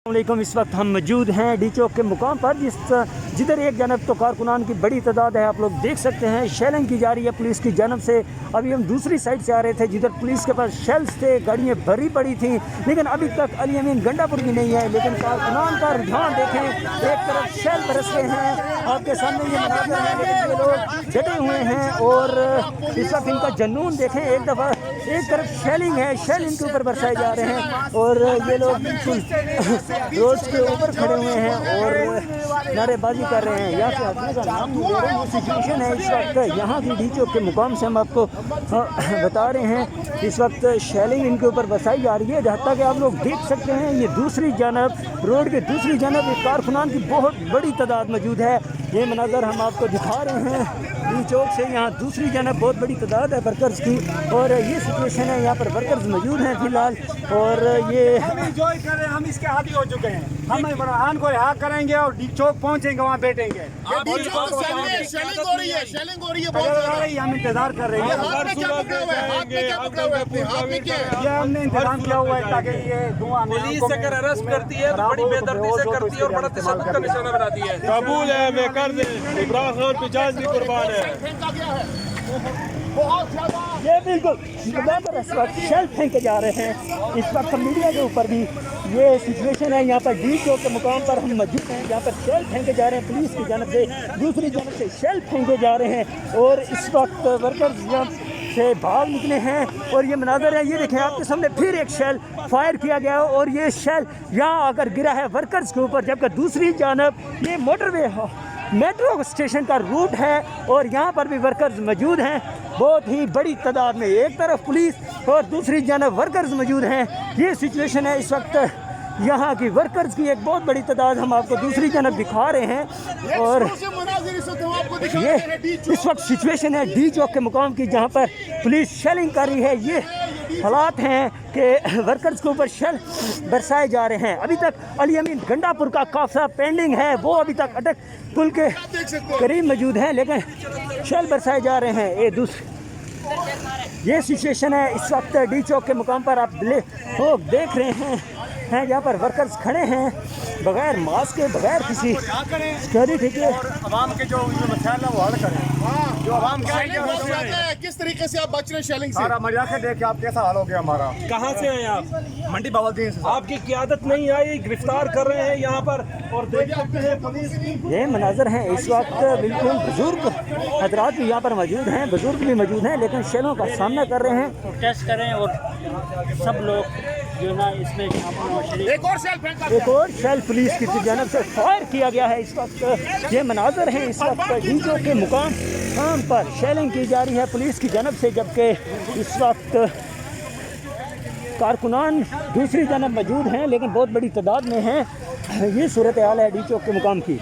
वालेकुम। इस वक्त हम मौजूद हैं डी चौक के मुकाम पर जिधर एक जानब तो कारकुनान की बड़ी तादाद है, आप लोग देख सकते हैं। शेलिंग की जा रही है पुलिस की जानब से। अभी हम दूसरी साइड से आ रहे थे जिधर पुलिस के पास शेल्स थे, गाड़ियाँ भरी पड़ी थी, लेकिन अभी तक अली अमीन गंडापुर भी नहीं है। लेकिन कारकुनान का रुझान देखें, एक तरफ शेल बरस रहे हैं, आपके सामने ये मनाज़र है, लेकिन ये लोग डटे हुए हैं और इस वक्त इनका जुनून देखें। एक दफ़ा एक तरफ शेलिंग है, शेल इनके ऊपर बरसाए जा रहे हैं और ये लोग बिल्कुल रोड के ऊपर खड़े हुए हैं और नारेबाजी कर रहे हैं। यहाँ से हटने का नाम नहीं ले रहे हैं। सिचुएशन है इस वक्त यहाँ की डी चौक के मुकाम से हम आपको बता रहे हैं। इस वक्त शेलिंग इनके ऊपर बरसाई जा रही है, जहाँ तक आप लोग देख सकते हैं। ये दूसरी जानब, रोड के दूसरी जानब एक कारकुनान की बहुत बड़ी तादाद मौजूद है। ये मनाज़र हम आपको दिखा रहे हैं डी चौक से। यहाँ दूसरी जानब बहुत बड़ी तादाद है वर्कर्स की और ये सिचुएशन है। यहाँ पर वर्कर्स मौजूद हैं फ़िलहाल और ये एंजॉय कर रहे हैं। हम इसके आदी हो चुके हैं। हम इमरान को रिहा करेंगे और डी चौक पहुंचेंगे, वहाँ बैठेंगे। शेलिंग हो रही है, शेलिंग हो रही है, हम इंतजार कर रहे हैं। ये हमने इंतजाम किया हुआ है ताकि ये धुआं पुलिस अगर अरेस्ट करती है तो बड़ी बेदर्दी से करती है और बड़ा तशद्दुद का निशाना बनाती है। कबूल है, मैं कर दे। इमरान खान पिछाड़ भी कुर्बान है। ये बिल्कुल इस वक्त शेल फेंके जा रहे हैं। इस वक्त मीडिया के ऊपर भी ये सिचुएशन है। यहाँ पर डी चौक के मुकाम पर हम मौजूद हैं, जहाँ पर शेल फेंके जा रहे हैं पुलिस की जानब से, दूसरी जानब से शेल फेंके जा रहे हैं और इस वक्त वर्कर्स यहाँ से भाग निकले हैं और ये मनाज़र है। ये देखें आपके सामने फिर एक शेल फायर किया गया और ये शेल यहाँ आकर गिरा है वर्कर्स के ऊपर, जबकि दूसरी जानब ये मोटरवे मेट्रो स्टेशन का रूट है और यहाँ पर भी वर्कर्स मौजूद हैं बहुत ही बड़ी तादाद में। एक तरफ पुलिस और दूसरी जानब वर्कर्स मौजूद हैं। ये सिचुएशन है इस वक्त यहाँ की वर्कर्स की एक बहुत बड़ी तादाद हम आपको दूसरी जानब दिखा रहे हैं और ये इस वक्त सिचुएशन है डी चौक के मुकाम की, जहाँ पर पुलिस शेलिंग कर रही है। ये हालात हैं कि वर्कर्स के ऊपर शेल बरसाए जा रहे हैं। अभी तक अली अमीन गंडापुर का काफिला पेंडिंग है, वो अभी तक अटक पुल के करीब मौजूद हैं, लेकिन शेल बरसाए जा रहे हैं। ये सिचुएशन है इस वक्त डी चौक के मुकाम पर। आप देख रहे हैं यहाँ पर वर्कर्स खड़े हैं बगैर मास्क के, बगैर किसी सिक्योरिटी के। आवाम के जो मसाइल है वो हल करें। जो आवाम किस तरीके से आप बच रहे हैं शेलिंग से? सारा मजाक देख के आप कैसा हाल हो गया हमारा। कहाँ से हैं आप? मंडी बावलदीन से। आपकी क़यादत नहीं आई, गिरफ्तार कर रहे हैं यहाँ पर और देख सकते हैं पुलिस। ये मनाज़र हैं इस वक्त। बिल्कुल बुजुर्ग हजरात भी यहाँ पर मौजूद हैं, बुजुर्ग भी मौजूद हैं, लेकिन शेलों का सामना कर रहे हैं। प्रोटेस्ट करें और सब लोग जो ना इसमें एक और शेल पुलिस की जानब से फायर किया गया है। इस वक्त ये मनाज़र हैं इस वक्त डी चौक के मुकाम पर शेलिंग की जा रही है पुलिस की जानब से, जबकि इस वक्त कारकुनान दूसरी जानब मौजूद हैं लेकिन बहुत बड़ी तादाद में हैं। ये सूरत हाल है डी चौक के मुकाम की।